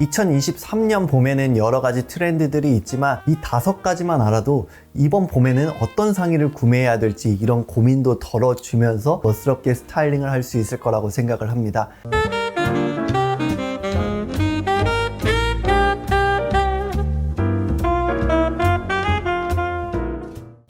2023년 봄에는 여러 가지 트렌드들이 있지만 이 5가지만 알아도 이번 봄에는 어떤 상의를 구매해야 될지 이런 고민도 덜어주면서 멋스럽게 스타일링을 할 수 있을 거라고 생각을 합니다.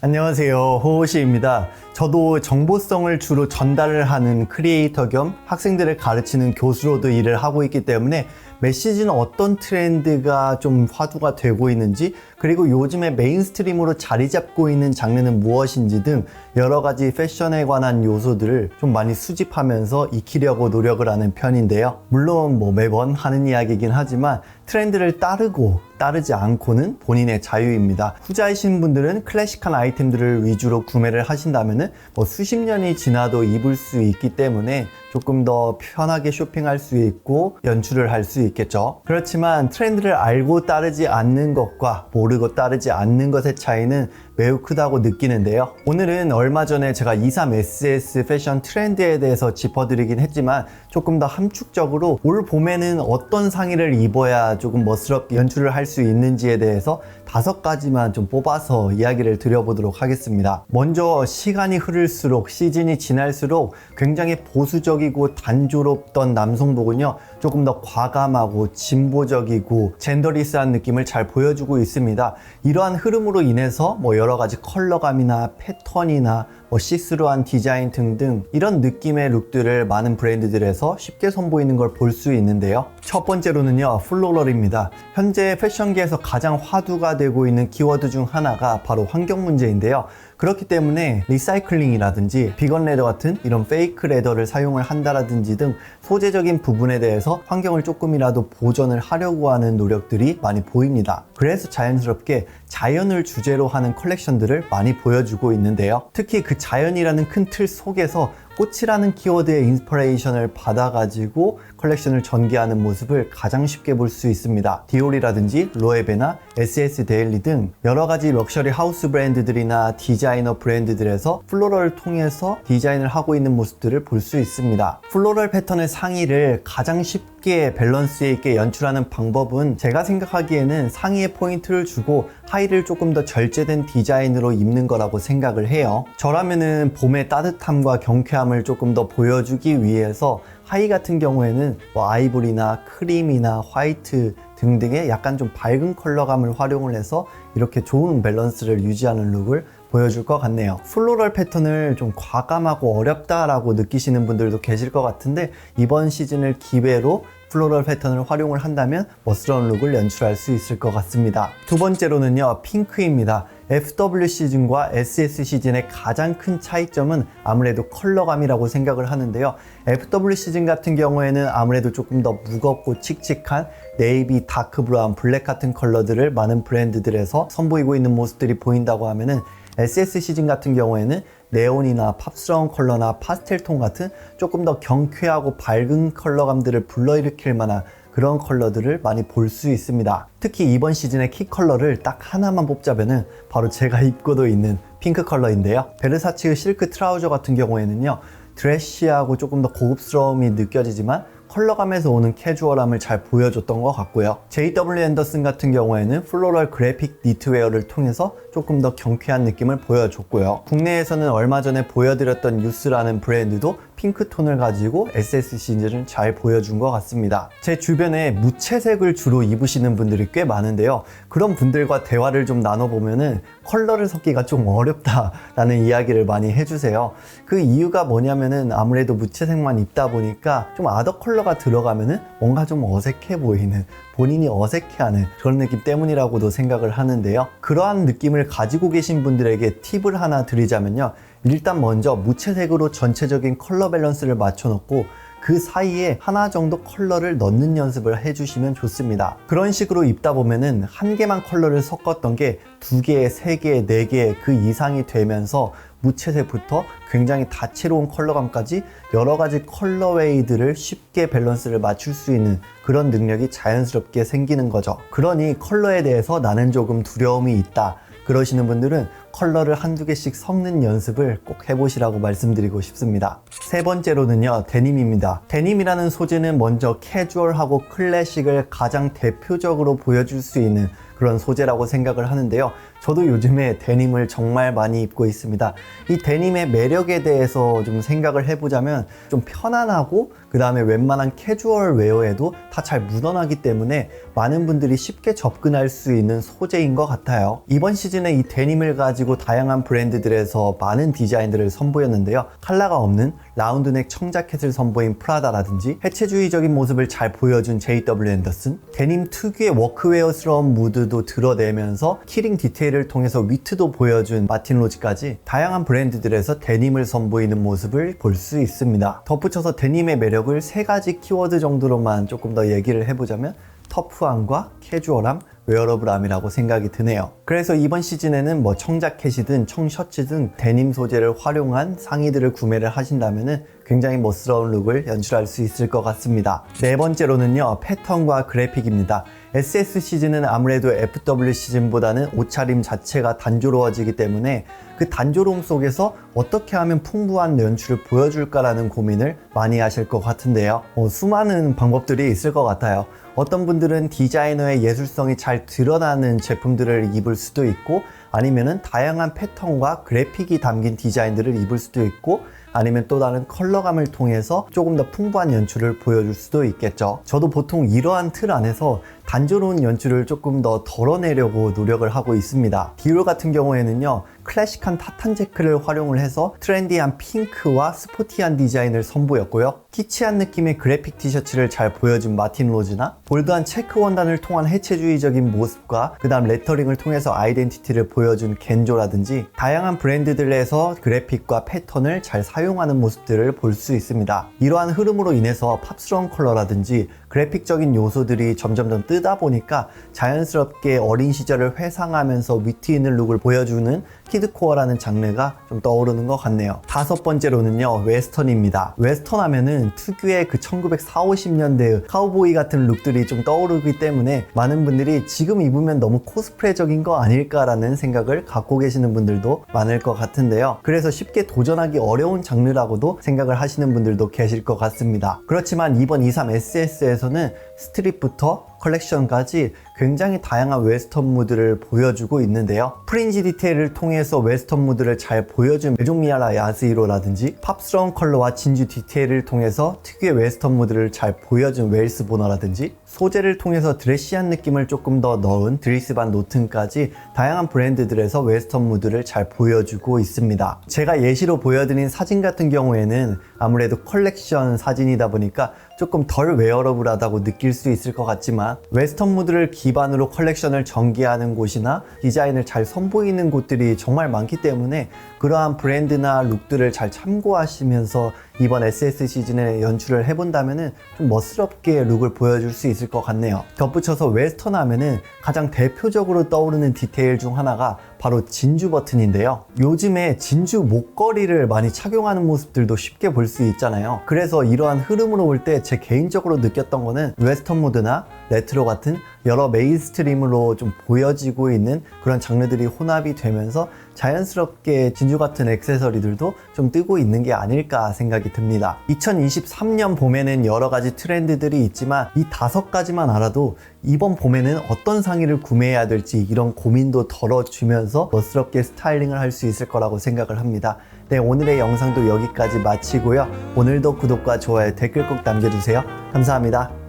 안녕하세요, 호호시입니다. 저도 정보성을 주로 전달을 하는 크리에이터 겸 학생들을 가르치는 교수로도 일을 하고 있기 때문에 메시지는 어떤 트렌드가 좀 화두가 되고 있는지, 그리고 요즘에 메인스트림으로 자리 잡고 있는 장르는 무엇인지 등 여러 가지 패션에 관한 요소들을 좀 많이 수집하면서 익히려고 노력을 하는 편인데요. 물론 매번 하는 이야기이긴 하지만 트렌드를 따르고 따르지 않고는 본인의 자유입니다. 후자이신 분들은 클래식한 아이템들을 위주로 구매를 하신다면은 수십 년이 지나도 입을 수 있기 때문에 조금 더 편하게 쇼핑할 수 있고 연출을 할 수 있겠죠. 그렇지만 트렌드를 알고 따르지 않는 것과 모르고 따르지 않는 것의 차이는 매우 크다고 느끼는데요. 오늘은 얼마 전에 제가 23SS 패션 트렌드에 대해서 짚어드리긴 했지만 조금 더 함축적으로 올 봄에는 어떤 상의를 입어야 조금 멋스럽게 연출을 할 수 있는지에 대해서 5가지만 좀 뽑아서 이야기를 드려보도록 하겠습니다. 먼저 시간이 흐를수록, 시즌이 지날수록 굉장히 보수적이고 단조롭던 남성복은요, 조금 더 과감하고 진보적이고 젠더리스한 느낌을 잘 보여주고 있습니다. 이러한 흐름으로 인해서 여러 가지 컬러감이나 패턴이나 시스루한 디자인 등등 이런 느낌의 룩들을 많은 브랜드들에서 쉽게 선보이는 걸 볼 수 있는데요. 첫 번째로는요, 플로럴입니다. 현재 패션계에서 가장 화두가 되고 있는 키워드 중 하나가 바로 환경 문제인데요. 그렇기 때문에 리사이클링이라든지 비건 레더 같은 이런 페이크 레더를 사용을 한다라든지 등 소재적인 부분에 대해서 환경을 조금이라도 보존을 하려고 하는 노력들이 많이 보입니다. 그래서 자연스럽게 자연을 주제로 하는 컬렉션들을 많이 보여주고 있는데요. 특히 그 자연이라는 큰 틀 속에서 꽃이라는 키워드의 인스피레이션을 받아가지고 컬렉션을 전개하는 모습을 가장 쉽게 볼 수 있습니다. 디올이라든지 로에베나 SS 데일리 등 여러 가지 럭셔리 하우스 브랜드들이나 디자이너 브랜드들에서 플로럴을 통해서 디자인을 하고 있는 모습들을 볼 수 있습니다. 플로럴 패턴의 상의를 가장 쉽게 밸런스 있게 연출하는 방법은 제가 생각하기에는 상의에 포인트를 주고 하의를 조금 더 절제된 디자인으로 입는 거라고 생각을 해요. 저라면은 봄의 따뜻함과 경쾌함을 조금 더 보여주기 위해서 하의 같은 경우에는 아이보리나 크림이나 화이트 등등의 약간 좀 밝은 컬러감을 활용을 해서 이렇게 좋은 밸런스를 유지하는 룩을 보여줄 것 같네요. 플로럴 패턴을 좀 과감하고 어렵다라고 느끼시는 분들도 계실 것 같은데 이번 시즌을 기회로 플로럴 패턴을 활용을 한다면 멋스러운 룩을 연출할 수 있을 것 같습니다. 두 번째로는요, 핑크입니다. FW 시즌과 SS 시즌의 가장 큰 차이점은 아무래도 컬러감이라고 생각을 하는데요. FW 시즌 같은 경우에는 아무래도 조금 더 무겁고 칙칙한 네이비, 다크 브라운, 블랙 같은 컬러들을 많은 브랜드들에서 선보이고 있는 모습들이 보인다고 하면은 SS 시즌 같은 경우에는 네온이나 팝스러운 컬러나 파스텔톤 같은 조금 더 경쾌하고 밝은 컬러감들을 불러일으킬 만한 그런 컬러들을 많이 볼 수 있습니다. 특히 이번 시즌의 키 컬러를 딱 하나만 뽑자면은 바로 제가 입고도 있는 핑크 컬러인데요. 베르사치 실크 트라우저 같은 경우에는요, 드레시하고 조금 더 고급스러움이 느껴지지만 컬러감에서 오는 캐주얼함을 잘 보여줬던 것 같고요. JW 앤더슨 같은 경우에는 플로럴 그래픽 니트웨어를 통해서 조금 더 경쾌한 느낌을 보여줬고요. 국내에서는 얼마 전에 보여드렸던 유스라는 브랜드도 핑크톤을 가지고 SS 시즌을 잘 보여준 것 같습니다. 제 주변에 무채색을 주로 입으시는 분들이 꽤 많은데요. 그런 분들과 대화를 좀 나눠보면은 컬러를 섞기가 좀 어렵다라는 이야기를 많이 해주세요. 그 이유가 뭐냐면은 아무래도 무채색만 입다 보니까 좀 아더 컬러가 들어가면은 뭔가 좀 어색해 보이는, 본인이 어색해하는 그런 느낌 때문이라고도 생각을 하는데요. 그러한 느낌을 가지고 계신 분들에게 팁을 하나 드리자면요. 일단 먼저 무채색으로 전체적인 컬러 밸런스를 맞춰놓고 그 사이에 하나 정도 컬러를 넣는 연습을 해주시면 좋습니다. 그런 식으로 입다 보면은 한 개만 컬러를 섞었던 게 2개, 3개, 4개 그 이상이 되면서 무채색부터 굉장히 다채로운 컬러감까지 여러 가지 컬러웨이들을 쉽게 밸런스를 맞출 수 있는 그런 능력이 자연스럽게 생기는 거죠. 그러니 컬러에 대해서 나는 조금 두려움이 있다 그러시는 분들은 컬러를 한두 개씩 섞는 연습을 꼭 해보시라고 말씀드리고 싶습니다. 세 번째로는요, 데님입니다. 데님이라는 소재는 먼저 캐주얼하고 클래식을 가장 대표적으로 보여줄 수 있는 그런 소재라고 생각을 하는데요. 저도 요즘에 데님을 정말 많이 입고 있습니다. 이 데님의 매력에 대해서 좀 생각을 해보자면 좀 편안하고 그 다음에 웬만한 캐주얼 웨어에도 다 잘 묻어나기 때문에 많은 분들이 쉽게 접근할 수 있는 소재인 것 같아요. 이번 시즌에 이 데님을 가지고 다양한 브랜드들에서 많은 디자인들을 선보였는데요. 컬러가 없는 라운드넥 청자켓을 선보인 프라다라든지 해체주의적인 모습을 잘 보여준 JW 앤더슨, 데님 특유의 워크웨어스러운 무드도 드러내면서 키링 디테일을 통해서 위트도 보여준 마틴 로즈까지 다양한 브랜드들에서 데님을 선보이는 모습을 볼 수 있습니다. 덧붙여서 데님의 매력을 세 가지 키워드 정도로만 조금 더 얘기를 해보자면 터프함과 캐주얼함, 웨어러블함이라고 생각이 드네요. 그래서 이번 시즌에는 뭐 청자켓이든 청셔츠든 데님 소재를 활용한 상의들을 구매를 하신다면 굉장히 멋스러운 룩을 연출할 수 있을 것 같습니다. 네 번째로는요, 패턴과 그래픽입니다. SS 시즌은 아무래도 FW 시즌보다는 옷차림 자체가 단조로워지기 때문에 그 단조로움 속에서 어떻게 하면 풍부한 연출을 보여줄까라는 고민을 많이 하실 것 같은데요. 수많은 방법들이 있을 것 같아요. 어떤 분들은 디자이너의 예술성이 잘 드러나는 제품들을 입을 수도 있고, 아니면은 다양한 패턴과 그래픽이 담긴 디자인들을 입을 수도 있고, 아니면 또 다른 컬러감을 통해서 조금 더 풍부한 연출을 보여줄 수도 있겠죠. 저도 보통 이러한 틀 안에서 단조로운 연출을 조금 더 덜어내려고 노력을 하고 있습니다. 디올 같은 경우에는요, 클래식한 타탄 재크를 활용을 해서 트렌디한 핑크와 스포티한 디자인을 선보였고요. 키치한 느낌의 그래픽 티셔츠를 잘 보여준 마틴 로즈나 볼드한 체크 원단을 통한 해체주의적인 모습과 그 다음 레터링을 통해서 아이덴티티를 보여준 겐조라든지 다양한 브랜드들에서 그래픽과 패턴을 잘 사용하는 모습들을 볼 수 있습니다. 이러한 흐름으로 인해서 팝스러운 컬러라든지 그래픽적인 요소들이 점점 뜨다 보니까 자연스럽게 어린 시절을 회상하면서 위트 있는 룩을 보여주는 키드코어라는 장르가 좀 떠오르는 것 같네요. 다섯 번째로는요, 웨스턴입니다. 웨스턴 하면은 특유의 그 1940, 50년대 카우보이 같은 룩들이 좀 떠오르기 때문에 많은 분들이 지금 입으면 너무 코스프레적인 거 아닐까라는 생각을 갖고 계시는 분들도 많을 것 같은데요. 그래서 쉽게 도전하기 어려운 장르라고도 생각을 하시는 분들도 계실 것 같습니다. 그렇지만 이번 23SS에서는 스트릿부터 컬렉션까지 굉장히 다양한 웨스턴 무드를 보여주고 있는데요. 프린지 디테일을 통해서 웨스턴 무드를 잘 보여준 메종미아라 야스히로라든지 팝스러운 컬러와 진주 디테일을 통해서 특유의 웨스턴 무드를 잘 보여준 웨일스 보너라든지 소재를 통해서 드레시한 느낌을 조금 더 넣은 드리스반 노튼까지 다양한 브랜드들에서 웨스턴 무드를 잘 보여주고 있습니다. 제가 예시로 보여드린 사진 같은 경우에는 아무래도 컬렉션 사진이다 보니까 조금 덜 웨어러블하다고 느낄 수 있을 것 같지만 웨스턴 무드를 기반으로 컬렉션을 전개하는 곳이나 디자인을 잘 선보이는 곳들이 정말 많기 때문에 그러한 브랜드나 룩들을 잘 참고하시면서 이번 SS 시즌에 연출을 해본다면 좀 멋스럽게 룩을 보여줄 수 있을 것 같네요. 덧붙여서 웨스턴 하면은 가장 대표적으로 떠오르는 디테일 중 하나가 바로 진주 버튼인데요. 요즘에 진주 목걸이를 많이 착용하는 모습들도 쉽게 볼 수 있잖아요. 그래서 이러한 흐름으로 볼 때 제 개인적으로 느꼈던 거는 웨스턴 무드나 레트로 같은 여러 메인스트림으로 좀 보여지고 있는 그런 장르들이 혼합이 되면서 자연스럽게 진주 같은 액세서리들도 좀 뜨고 있는 게 아닐까 생각이 듭니다. 2023년 봄에는 여러 가지 트렌드들이 있지만 이 5가지만 알아도 이번 봄에는 어떤 상의를 구매해야 될지 이런 고민도 덜어주면서 멋스럽게 스타일링을 할 수 있을 거라고 생각을 합니다. 네, 오늘의 영상도 여기까지 마치고요. 오늘도 구독과 좋아요, 댓글 꼭 남겨주세요. 감사합니다.